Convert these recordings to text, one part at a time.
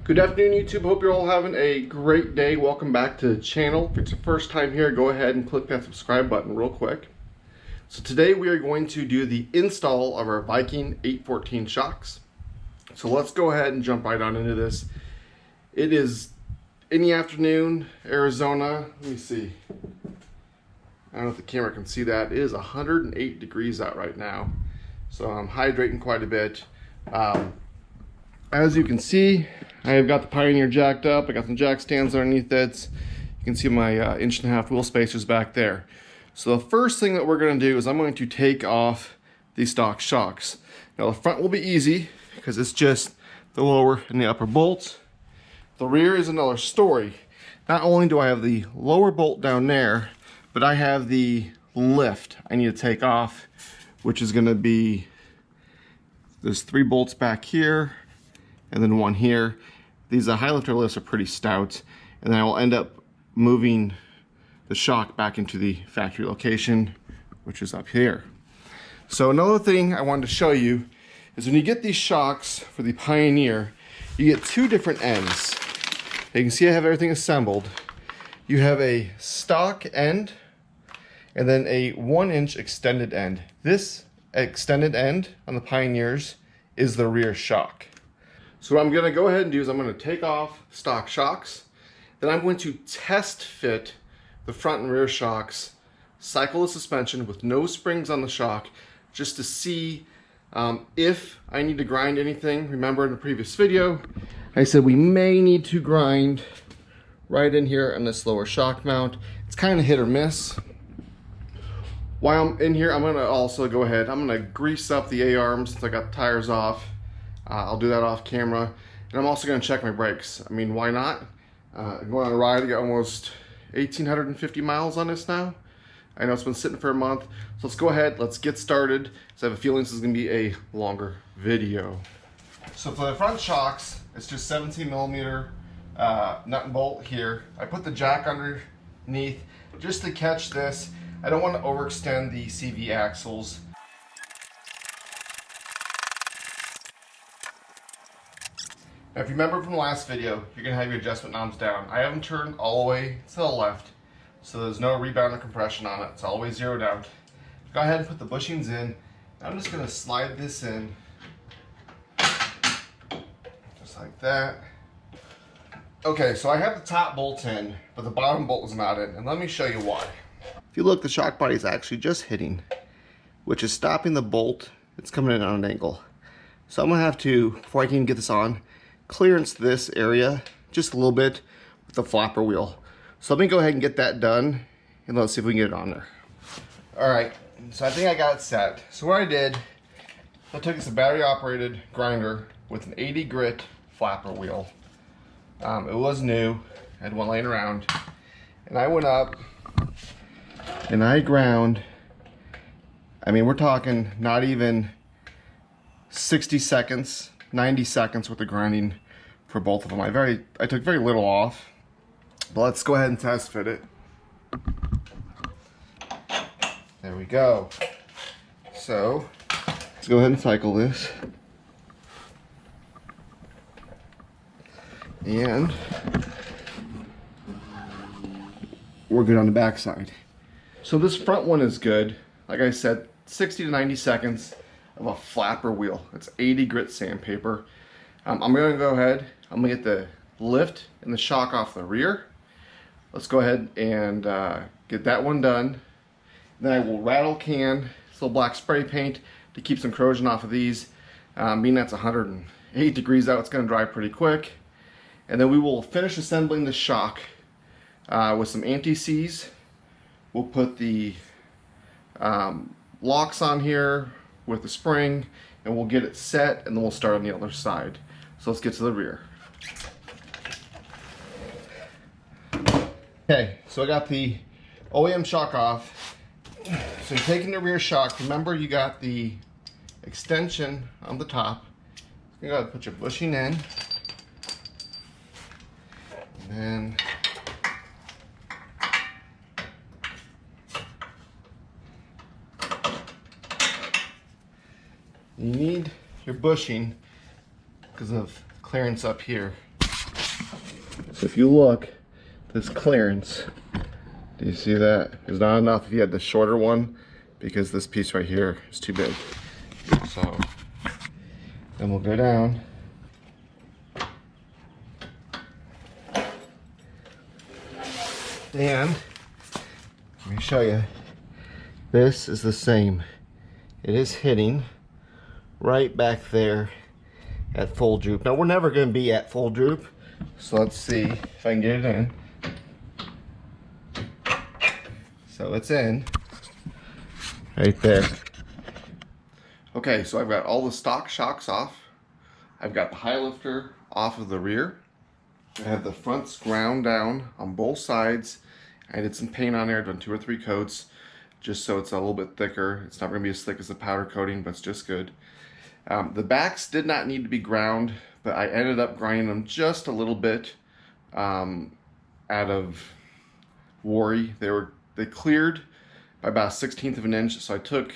Good afternoon, YouTube. Hope you're all having a great day. Welcome back to the channel. If it's your first time here, go ahead and click that subscribe button real quick. So today we are going to do the install of our Viking 814 shocks. So let's go ahead and jump right on into this. It is in the afternoon, Arizona. Let me see. I don't know if the camera can see that. It is 108 degrees out right now. So I'm hydrating quite a bit. As you can see, I have got the Pioneer jacked up. I got some jack stands underneath it. You can see my 1.5-inch wheel spacers back there. So the first thing that we're going to do is I'm going to take off the stock shocks. Now the front will be easy because it's just the lower and the upper bolts. The rear is another story. Not only do I have the lower bolt down there, but I have the lift I need to take off, which is going to be, there's 3 bolts back here and then 1 here. These high lifter lifts are pretty stout, and then I will end up moving the shock back into the factory location, which is up here. So another thing I wanted to show you is when you get these shocks for the Pioneer, you get 2 different ends. You can see I have everything assembled. You have a stock end and then a 1-inch extended end. This extended end on the Pioneers is the rear shock. So what I'm going to go ahead and do is I'm going to take off stock shocks, then I'm going to test fit the front and rear shocks, cycle the suspension with no springs on the shock, just to see if I need to grind anything. Remember in the previous video, I said we may need to grind right in here on this lower shock mount. It's kind of hit or miss. While I'm in here, I'm going to also go ahead, I'm going to grease up the A-arms since I got the tires off. I'll do that off camera. And I'm also going to check my brakes. I mean, why not? Going on a ride, I got almost 1,850 miles on this now. I know it's been sitting for a month. So let's go ahead, let's get started. So I have a feeling this is going to be a longer video. So for the front shocks, it's just 17mm nut and bolt here. I put the jack underneath just to catch this. I don't want to overextend the CV axles. Now, if you remember from the last video, you're going to have your adjustment knobs down. I have them turned all the way to the left, so there's no rebound or compression on it. It's always zeroed out. Go ahead and put the bushings in. I'm just going to slide this in, just like that. Okay, so I have the top bolt in, but the bottom bolt was not in, and let me show you why. If you look, the shock body is actually just hitting, which is stopping the bolt. It's coming in on an angle. So I'm going to have to, before I can get this on, clearance this area just a little bit with the flapper wheel. So let me go ahead and get that done, and let's see if we can get it on there. Alright, so I think I got it set. So what I did, I took this battery operated grinder with an 80 grit flapper wheel. It was new, I had one laying around, and I went up and I ground, I mean we're talking not even 60 seconds, 90 seconds with the grinding for both of them. I took very little off, but let's go ahead and test fit it. There we go. So let's go ahead and cycle this. And we're good on the back side. So this front one is good. Like I said, 60 to 90 seconds of a flapper wheel. It's 80 grit sandpaper. I'm going to go ahead, I'm going to get the lift and the shock off the rear. Let's go ahead and get that one done. Then I will rattle can this little black spray paint to keep some corrosion off of these. Being that's 108 degrees out, it's going to dry pretty quick. And then we will finish assembling the shock with some anti-seize. We'll put the locks on here with the spring, and we'll get it set, and then we'll start on the other side. So let's get to the rear. Okay, so I got the OEM shock off. So you're taking the rear shock. Remember, you got the extension on the top. You gotta put your bushing in, and then you need your bushing because of clearance up here. So if you look, this clearance, do you see that? There's not enough if you had the shorter one because this piece right here is too big. So then we'll go down. And let me show you. This is the same. It is hitting right back there at full droop. Now we're never going to be at full droop, so let's see if I can get it in. So it's in right there. Okay, so I've got all the stock shocks off. I've got the high lifter off of the rear. I have the fronts ground down on both sides. I did some paint on there, done 2 or 3 coats, just so it's a little bit thicker. It's not going to be as thick as the powder coating, but it's just good. The backs did not need to be ground, but I ended up grinding them just a little bit out of worry. They cleared by about 1/16 of an inch, so I took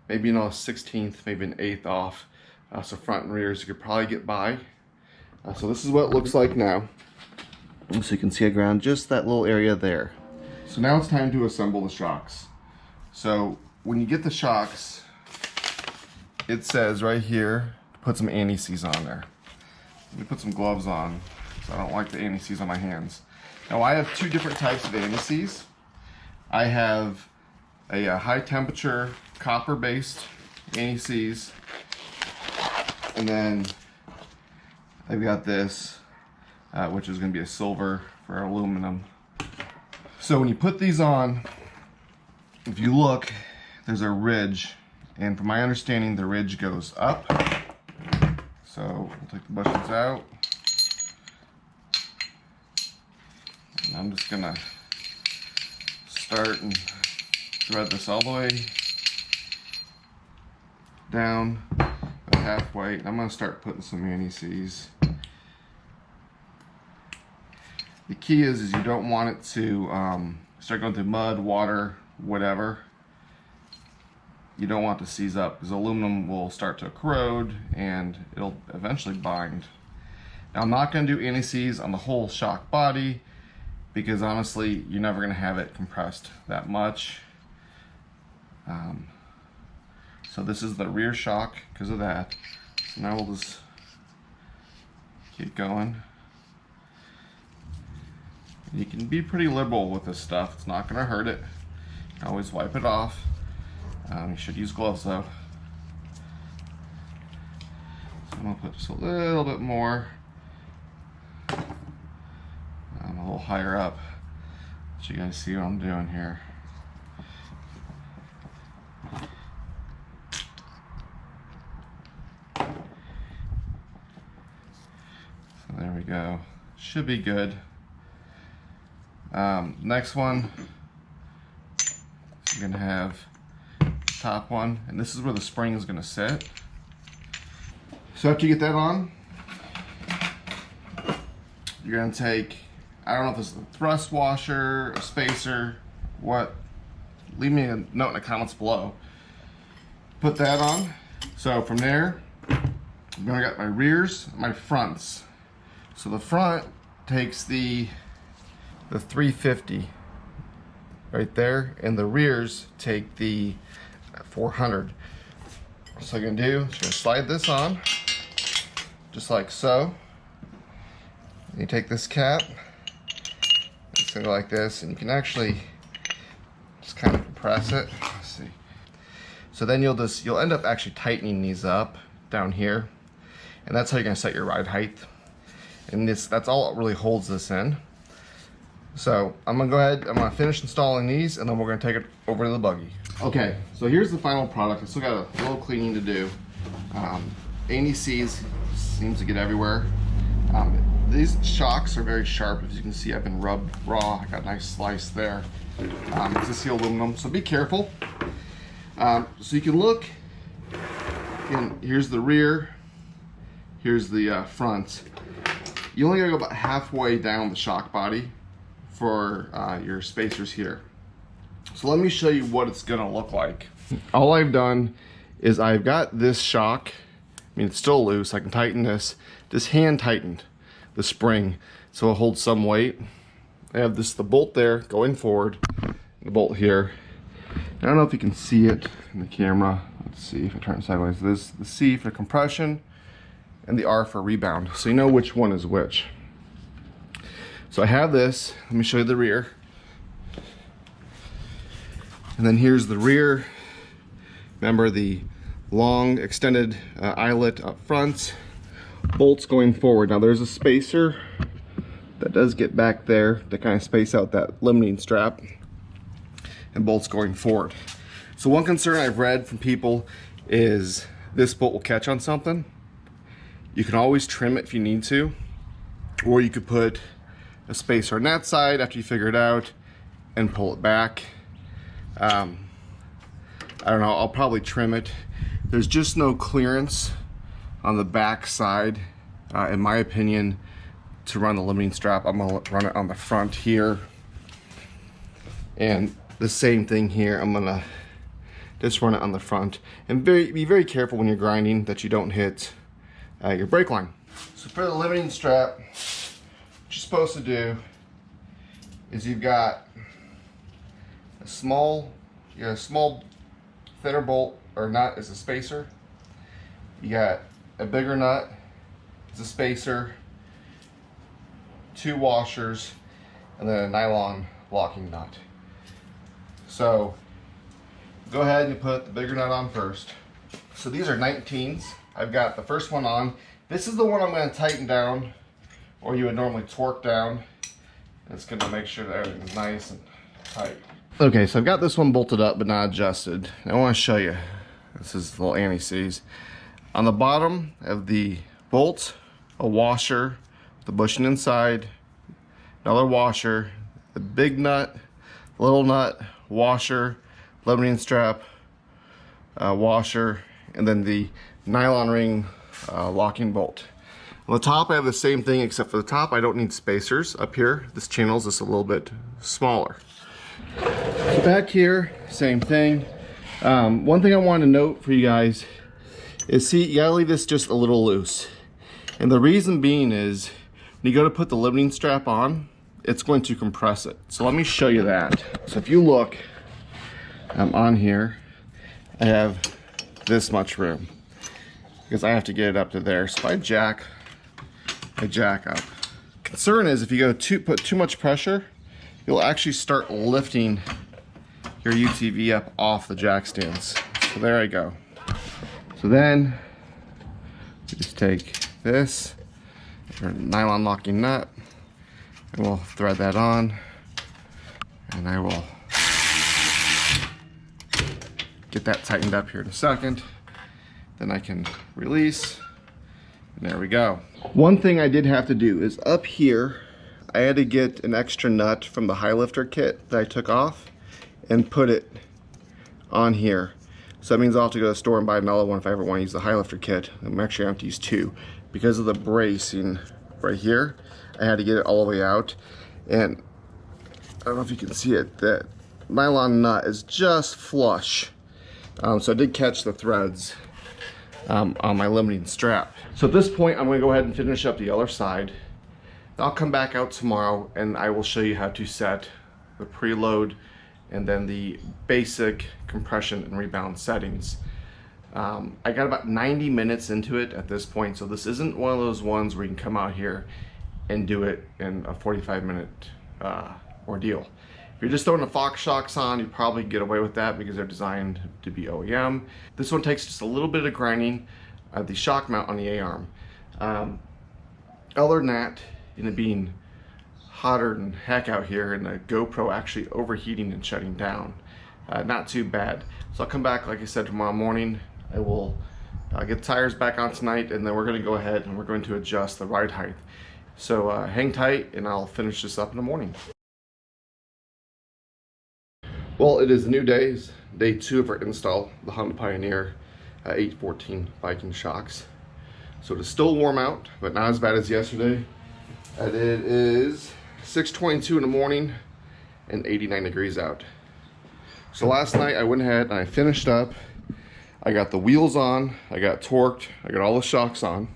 maybe a 1/16, maybe an 1/8 off. So front and rears you could probably get by. So this is what it looks like now. So you can see I ground just that little area there. So now it's time to assemble the shocks. So when you get the shocks, it says right here, put some anti-seize on there. Let me put some gloves on, because I don't like the anti-seize on my hands. Now I have 2 different types of anti-seize. I have a high temperature copper based anti-seize, and then I've got this, which is going to be a silver for aluminum. So when you put these on, if you look, there's a ridge, and from my understanding, the ridge goes up. So we'll take the bushings out, and I'm just gonna start and thread this all the way down about halfway. I'm gonna start putting some anti-seize. The key is you don't want it to start going through mud, water, whatever. You don't want to seize up, because aluminum will start to corrode and it'll eventually bind. Now I'm not going to do anti-seize on the whole shock body, because honestly you're never going to have it compressed that much. So this is the rear shock because of that. So now we'll just keep going. You can be pretty liberal with this stuff. It's not going to hurt it. You can always wipe it off. You should use gloves though. So I'm going to put just a little bit more. A little higher up, so you guys see what I'm doing here. So there we go. Should be good. Next one, you're gonna have the top one, and this is where the spring is gonna sit. So after you get that on, you're gonna take, I don't know if this is a thrust washer, a spacer, what, leave me a note in the comments below. Put that on. So from there, I'm gonna get my rears, my fronts. So the front takes the 350 right there, and the rears take the 400. So I'm gonna do, just gonna slide this on, just like so. You take this cap, it's gonna go like this, and you can actually just kind of compress it. Let's see. So then you'll end up actually tightening these up down here, and that's how you're gonna set your ride height. And that's all it really holds this in. So I'm gonna go ahead, I'm gonna finish installing these, and then we're gonna take it over to the buggy. Okay, so here's the final product. I still got a little cleaning to do. Anti-seize seems to get everywhere. These shocks are very sharp. As you can see, I've been rubbed raw. I got a nice slice there. It's just the aluminum, so be careful. So you can look, and here's the rear, here's the front. You only gotta go about halfway down the shock body for your spacers here. So let me show you what it's gonna look like. All I've done is I've got this shock, I mean it's still loose, I can tighten this hand tightened. the spring, so it'll hold some weight. I have the bolt there going forward, the bolt here. I don't know if you can see it in the camera. Let's see if I turn it sideways. This the C for compression and the R for rebound, so you know which one is which. So I have this. Let me show you the rear. And then here's the rear. Remember the long extended eyelet up front, bolts going forward. Now there's a spacer that does get back there to kind of space out that limiting strap, and bolts going forward. So one concern I've read from people is this bolt will catch on something. You can always trim it if you need to, or you could put a spacer on that side after you figure it out and pull it back. I don't know, I'll probably trim it. There's just no clearance on the back side, in my opinion, to run the limiting strap. I'm gonna run it on the front here. And the same thing here, I'm gonna just run it on the front. And be very careful when you're grinding that you don't hit your brake line. So for the limiting strap, what you're supposed to do is you've got a small thinner bolt or nut as a spacer. You got a bigger nut as a spacer, 2 washers, and then a nylon locking nut. So go ahead and put the bigger nut on first. So these are 19s. I've got the first one on. This is the one I'm going to tighten down, or you would normally torque down. It's going to make sure that everything's nice and tight. Okay, so I've got this one bolted up but not adjusted. I want to show you. This is the little anti-seize. On the bottom of the bolt, a washer, the bushing inside, another washer, the big nut, little nut, washer, limiting strap, washer, and then the nylon ring locking bolt. On the top I have the same thing, except for the top I don't need spacers. Up here, this channel is just a little bit smaller. So back here, same thing. One thing I want to note for you guys is, see, you gotta leave this just a little loose. And the reason being is, when you go to put the limiting strap on, it's going to compress it. So let me show you that. So if you look, on here, I have this much room, because I have to get it up to there. So if I jack up. Concern is if you go put too much pressure, you'll actually start lifting your UTV up off the jack stands. So there I go. So then you just take this, your nylon locking nut, and we'll thread that on, and I will get that tightened up here in a second. Then I can release, and there we go. One thing I did have to do is up here, I had to get an extra nut from the high lifter kit that I took off and put it on here. So that means I'll have to go to the store and buy another one if I ever want to use the high lifter kit. I'm actually going to have to use 2. Because of the bracing right here, I had to get it all the way out. And I don't know if you can see it, that nylon nut is just flush. So I did catch the threads on my limiting strap. So at this point, I'm going to go ahead and finish up the other side. I'll come back out tomorrow and I will show you how to set the preload and then the basic compression and rebound settings. I got about 90 minutes into it at this point, so this isn't one of those ones where you can come out here and do it in a 45-minute ordeal. If you're just throwing the Fox shocks on, you probably get away with that because they're designed to be OEM. This one takes just a little bit of grinding, the shock mount on the A-arm. Other than that, and it being hotter than heck out here and the GoPro actually overheating and shutting down, not too bad. So I'll come back, like I said, tomorrow morning. I will get the tires back on tonight, and then we're going to go ahead and we're going to adjust the ride height. So hang tight and I'll finish this up in the morning. Well, it is a new day, day 2 of our install, the Honda Pioneer 814 Viking shocks. So it is still warm out, but not as bad as yesterday. And it is 6:22 in the morning and 89 degrees out. So last night I went ahead and I finished up. I got the wheels on, I got torqued, I got all the shocks on,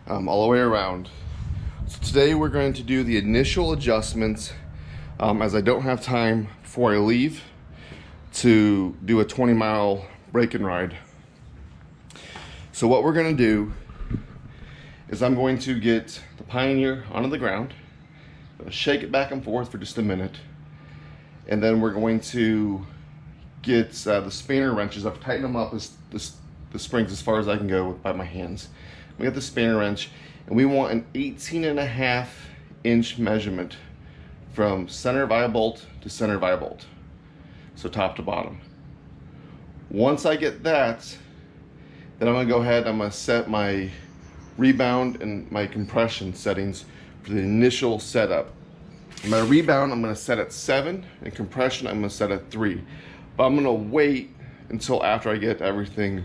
all the way around. So today we're going to do the initial adjustments as I don't have time before I leave to do a 20-mile break-in ride. So what we're going to do is I'm going to get the Pioneer onto the ground, shake it back and forth for just a minute, and then we're going to get the spanner wrenches up, tighten them up as the springs as far as I can go by my hands. We got the spanner wrench, and we want an 18.5-inch measurement from center via bolt to center via bolt, so top to bottom. Once I get that, then I'm going to go ahead, I'm going to set my rebound and my compression settings for the initial setup. My rebound I'm going to set at 7, and compression I'm going to set at 3. But I'm going to wait until after I get everything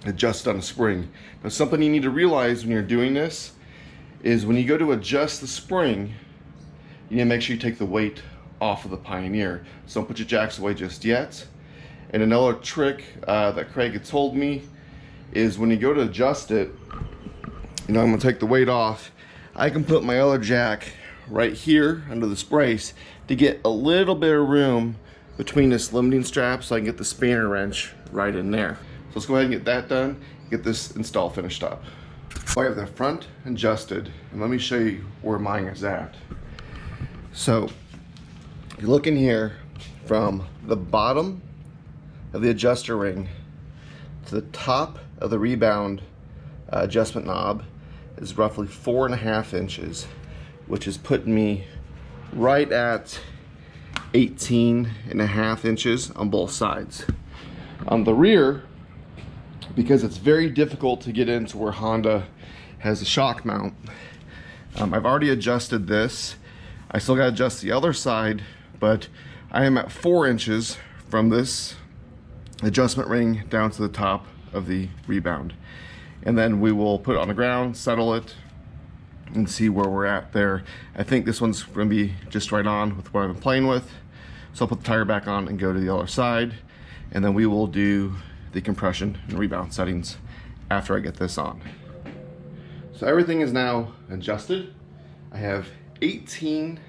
adjusted on the spring. Now, something you need to realize when you're doing this is when you go to adjust the spring, you need to make sure you take the weight off of the Pioneer. So don't put your jacks away just yet. And another trick that Craig had told me is when you go to adjust it, I'm going to take the weight off. I can put my other jack right here under this brace to get a little bit of room between this limiting strap so I can get the spanner wrench right in there. So let's go ahead and get that done, get this install finished up. So I have the front adjusted, and let me show you where mine is at. So you look in here from the bottom of the adjuster ring to the top of the rebound adjustment knob is roughly 4.5 inches, which is putting me right at 18.5 inches on both sides. On the rear, because it's very difficult to get into where Honda has a shock mount, I've already adjusted this. I still got to adjust the other side, but I am at 4 inches from this adjustment ring down to the top of the rebound. And then we will put it on the ground, settle it, and see where we're at there. I think this one's going to be just right on with what I've been playing with. So I'll put the tire back on and go to the other side, and then we will do the compression and rebound settings after I get this on. So everything is now adjusted. I have 18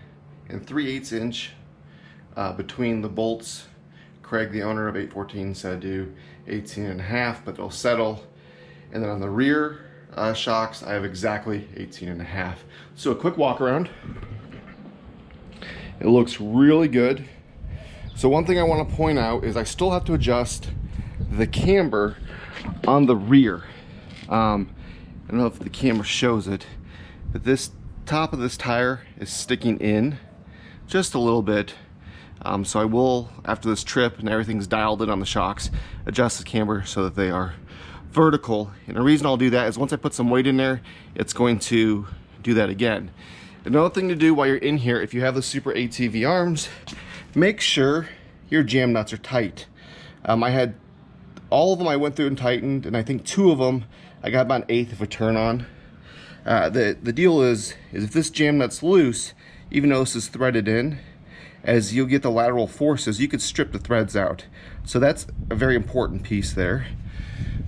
3/8 inch between the bolts. Craig, the owner of 814, said do 18.5, but they'll settle. And then on the rear shocks, I have exactly 18.5. So a quick walk around. It looks really good. So one thing I want to point out is I still have to adjust the camber on the rear. I don't know if the camera shows it, but this top of this tire is sticking in just a little bit. So I will, after this trip and everything's dialed in on the shocks, adjust the camber so that they are vertical. And the reason I'll do that is once I put some weight in there, it's going to do that again. Another thing to do while you're in here, if you have the Super ATV arms, make sure your jam nuts are tight. I had all of them I went through and tightened, and I think 2 of them I got about 1/8 of a turn on. The deal is if this jam nut's loose, even though this is threaded in, as you'll get the lateral forces, you could strip the threads out. So that's a very important piece there.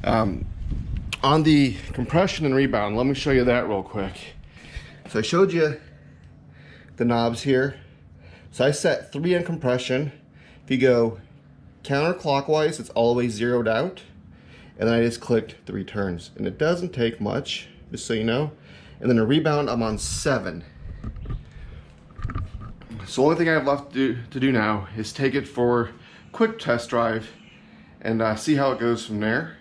On the compression and rebound, let me show you that real quick. So I showed you the knobs here. So I set 3 on compression. If you go counterclockwise, it's all the way zeroed out. And then I just clicked 3 turns. And it doesn't take much, just so you know. And then a rebound, I'm on 7. So the only thing I have left to do now is take it for a quick test drive and see how it goes from there.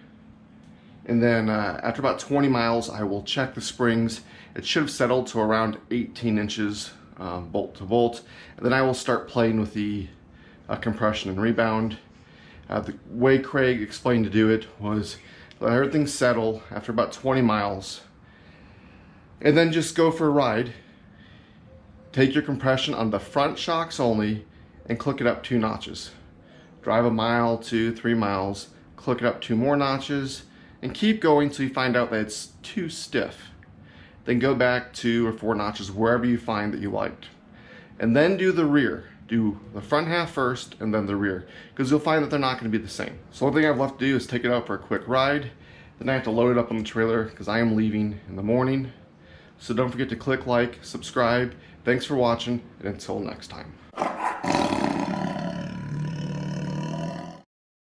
And then after about 20 miles, I will check the springs. It should have settled to around 18 inches bolt to bolt. And then I will start playing with the compression and rebound. The way Craig explained to do it was let everything settle after about 20 miles. And then just go for a ride. Take your compression on the front shocks only and click it up 2 notches. Drive a mile, 2, 3 miles, click it up 2 more notches, and keep going till you find out that it's too stiff. Then go back 2 or 4 notches wherever you find that you liked. And then do the rear. Do the front half first and then the rear, because you'll find that they're not going to be the same. So the only thing I've left to do is take it out for a quick ride. Then I have to load it up on the trailer because I am leaving in the morning. So don't forget to click like, subscribe. Thanks for watching, and until next time.